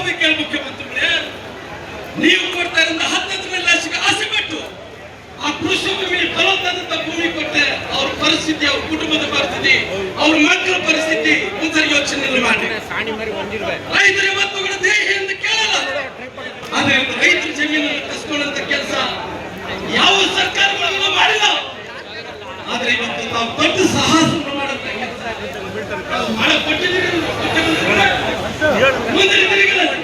ಹೋಗ್ಬೇಕು ಮುಖ್ಯಮಂತ್ರಿಗಳೇ, ನೀವು ಕೊಡ್ತಾ ಇರೋ 19 ಲಕ್ಷಕ್ಕೆ ಆಸೆ ಬಿಟ್ಟು ಆ ಕೃಷಿ ಭೂಮಿ ಫಲವತ್ತಾದಂತ ಭೂಮಿ ಕೊಟ್ಟೆ ಅವ್ರ ಪರಿಸ್ಥಿತಿ, ಅವ್ರ ಕುಟುಂಬದ ಪರಿಸ್ಥಿತಿ, ಅವ್ರ ಮಕ್ಕಳ ಪರಿಸ್ಥಿತಿ ಒಂದ್ಸರಿ ಯೋಚನೆ ಮಾಡಿ. ರೈತರ ಇವತ್ತು ಕೂಡ ದೇಹ ಎಂದು ಕೇಳಲ್ಲ, ಆದ್ರೆ ರೈತರ ಜಮೀನನ್ನು ಕಸ್ಕೊಳ್ಳುವಂತ ಕೆಲಸ ಯಾವ ಸರ್ಕಾರಗಳು ಮಾಡಿಲ್ಲ. ಆದ್ರೆ ಇವತ್ತು ತಾವು ದೊಡ್ಡ ಸಾಹಸ ಮಾಡುವಂತ ಕೆಲಸ ಮುಂದಿನ ದಿನಗಳಲ್ಲಿ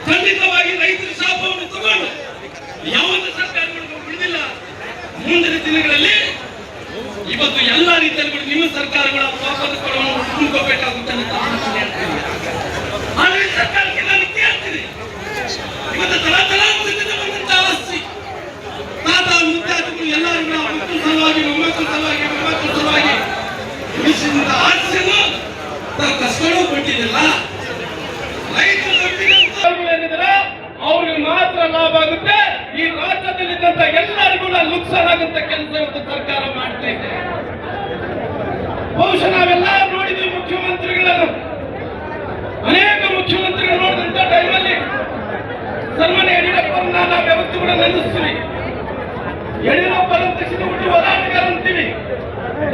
ಖಂಡಿತವಾಗಿ ರೈತರ ಶಾಪವನ್ನು ತಗೊಂಡು ಯಾವುದೇ ಸರ್ಕಾರಗಳು ಬಿಡುವುದಿಲ್ಲ. ಮುಂದಿನ ದಿನಗಳಲ್ಲಿ ಇವತ್ತು ಎಲ್ಲಾ ರೀತಿಯಲ್ಲಿ ನಿಮ್ಮ ಸರ್ಕಾರಗಳ ವಾಪಸ್ಸುಗಳನ್ನು ತುಂಬಿಕೋಬೇಕಾಗುತ್ತೆ ಅಂತ ಆದ್ರೆ ಸರ್ಕಾರಕ್ಕೆ ನಾನು ಕೇಳ್ತೀನಿ, ಇವತ್ತು ತಲಾಂತರದಿಂದ ಬಂದಂತಹ ಆಸ್ತಿ ತಾತ ಮುತ್ತಾತಗಳು ಎಲ್ಲರೂ ಮಕ್ಕಳ ಸಲುವಾಗಿ ಮೊಮ್ಮಕ್ಕಳ ಸಲುವಾಗಿ ಉಳಿಸಿದ ಆಸ್ತಿಯನ್ನು ತಾವು ಕಸ್ಕೊಂಡು ಕೊಟ್ಟಿದ್ದಿಲ್ಲ. ರೈತರು ಏನಿದ್ರೆ ಅವ್ರಿಗೆ ಮಾತ್ರ ಲಾಭ ಆಗುತ್ತೆ, ಈ ರಾಜ್ಯದಲ್ಲಿದ್ದಂತ ಎಲ್ಲರಿಗೂ ನುಕ್ಸಾನ್ ಆಗುತ್ತ ಕೆಲಸ ಇವತ್ತು ಸರ್ಕಾರ ಮಾಡ್ತಾ ಇದೆ. ಬಹುಶಃ ನಾವೆಲ್ಲ ನೋಡಿದ್ವಿ ಮುಖ್ಯಮಂತ್ರಿಗಳನ್ನು, ಅನೇಕ ಮುಖ್ಯಮಂತ್ರಿಗಳು ನೋಡಿದಂತ ಟೈಮಲ್ಲಿ ಸನ್ಮಾನ್ಯ ಯಡಿಯೂರಪ್ಪರನ್ನ ನಾವು ಯಾವತ್ತೂ ಕೂಡ ನೆನೆಸ್ತೀವಿ. ಯಡಿಯೂರಪ್ಪರ ತಕ್ಷಣ ಹುಟ್ಟಿ ಹೋರಾಟಗಾರ ಅಂತೀವಿ.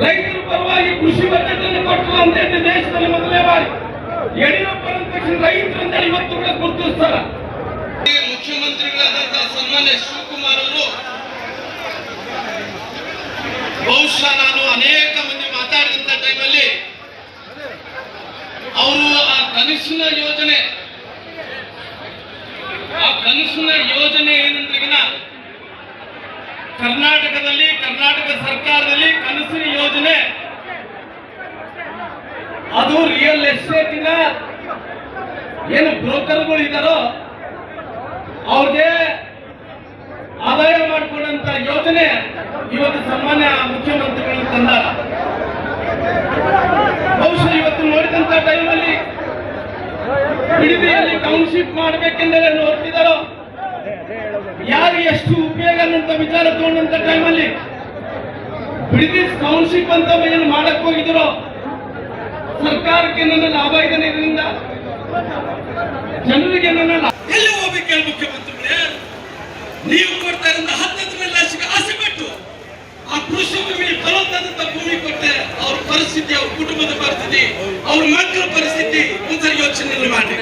ರೈತರ ಪರವಾಗಿ ಕೃಷಿ ಬಜೆಟ್ ಅನ್ನು ಕೊಟ್ಟರು ಅಂತ ಹೇಳಿ ದೇಶದಲ್ಲಿ ಮೊದಲನೇ ಬಾರಿ ಯಡಿಯೂರಪ್ಪರ ತಕ್ಷಣ ರೈತರು ಅಂತ ಇವತ್ತು ಕೂಡ ಗುರುತಿಸ್ತಾರ. ಮುಖ್ಯಮಂತ್ರಿಗಳಾದಂತಹ ಸನ್ಮಾನ್ಯ ಶಿವಕುಮಾರ್ ಅವರು ಬಹುಶಃ ನಾನು ಅನೇಕ ಮಂದಿ ಮಾತಾಡಿದಂತ ಟೈಮಲ್ಲಿ ಅವರು ಆ ಕನಸಿನ ಯೋಜನೆ ಏನಂದ್ರಿಗಿನ ಕರ್ನಾಟಕದಲ್ಲಿ ಕರ್ನಾಟಕ ಸರ್ಕಾರದಲ್ಲಿ ಕನಸಿನ ಯೋಜನೆ ಅದು ರಿಯಲ್ ಎಸ್ಟೇಟಿನ ಏನು ಬ್ರೋಕರ್ಗಳು ಇದ್ದಾರೋ ಅವ್ರಿಗೆ ಆದಾಯ ಮಾಡಿಕೊಂಡಂತ ಯೋಜನೆ ಇವತ್ತು ಸಾಮಾನ್ಯ ಮುಖ್ಯಮಂತ್ರಿಗಳು ತಂದಾರ. ಬಹುಶಃ ಇವತ್ತು ನೋಡಿದಂತ ಟೈಮಲ್ಲಿ ಬಿಡದಿಯಲ್ಲಿ ಟೌನ್ಶಿಪ್ ಮಾಡಬೇಕೆಂದರೆ ನೋಡ್ತಿದ್ದಾರೋ ಯಾರು ಎಷ್ಟು ಉಪಯೋಗ ಅನ್ನಂತ ವಿಚಾರ ತಗೊಂಡಂತ ಟೈಮಲ್ಲಿ ಬಿಡದಿ ಟೌನ್ಶಿಪ್ ಅಂತ ಏನು ಮಾಡಕ್ ಹೋಗಿದ್ರು ಸರ್ಕಾರಕ್ಕೆ ನನ್ನ ಲಾಭ ಇದೆ, ಇದರಿಂದ ಜನರಿಗೆ ನನ್ನ ಎಲ್ಲಿ ಹೋಗ್ಬೇಕು ಮುಖ್ಯಮಂತ್ರಿಗಳೇ, ನೀವು ಕೊಡ್ತಾ ಇರೋ 19 ಲಕ್ಷಕ್ಕೆ ಆಸೆ ಬಿಟ್ಟು ಆ ಕೃಷಿ ಭೂಮಿ ಫಲವತ್ತಾದಂತ ಭೂಮಿ ಕೊಟ್ಟೆ ಅವ್ರ ಪರಿಸ್ಥಿತಿ, ಅವ್ರ ಕುಟುಂಬದ ಪರಿಸ್ಥಿತಿ, ಅವ್ರ ಮಕ್ಕಳ ಪರಿಸ್ಥಿತಿ ಒಂದ್ಸರಿ ಯೋಚನೆ ಮಾಡಿ.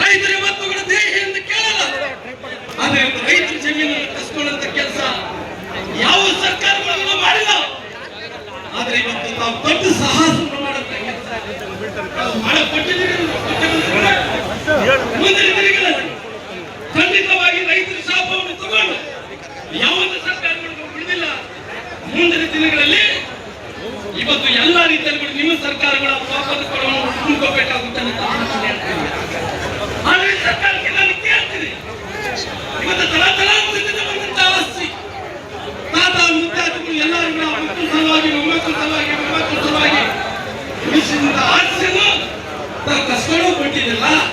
ರೈತರ ಇವತ್ತು ಕೂಡ ದೇಹ ಎಂದು ಕೇಳಲ್ಲ, ಆದ್ರೆ ರೈತರ ಜಮೀನನ್ನು ಕಸ್ಕೊಳ್ಳುವಂತ ಕೆಲಸ ಯಾವ ಸರ್ಕಾರಗಳು ಮಾಡಿಲ್ಲ. ಆದ್ರೆ ಇವತ್ತು ತಾವು ದೊಡ್ಡ ಸಾಹಸ ಮಾಡುವಂತ ಕೆಲಸ ಮುಂದಿನ ದಿನಗಳಲ್ಲಿ ಖಂಡಿತವಾಗಿ ರೈತರ ಶಾಪವನ್ನು ತಗೊಂಡು ಯಾವುದೇ ಸರ್ಕಾರಗಳು ಬಿಡುವುದಿಲ್ಲ. ಮುಂದಿನ ದಿನಗಳಲ್ಲಿ ಇವತ್ತು ಎಲ್ಲಾ ರೀತಿಯಲ್ಲಿ ನಿಮ್ಮ ಸರ್ಕಾರಗಳ ವಾಪಸ್ಸುಗಳನ್ನು ತುಂಬಿಕೋಬೇಕಾಗುತ್ತೆ ಅಂತ ಆದ್ರೆ ಸರ್ಕಾರಕ್ಕೆ ನಾನು ಕೇಳ್ತೀನಿ, ಇವತ್ತು ತಲಾಂತರದಿಂದ ಬಂದಂತಹ ಆಸ್ತಿ ತಾತ ಮುತ್ತಾತಗಳು ಎಲ್ಲರೂ ಮಕ್ಕಳ ಸಲುವಾಗಿ ಮೊಮ್ಮಕ್ಕಳ ಸಲುವಾಗಿ ಉಳಿಸಿದ ಆಸ್ತಿಯನ್ನು ತಾವು ಕಸ್ಕೊಂಡು ಕೊಟ್ಟಿದ್ದಿಲ್ಲ.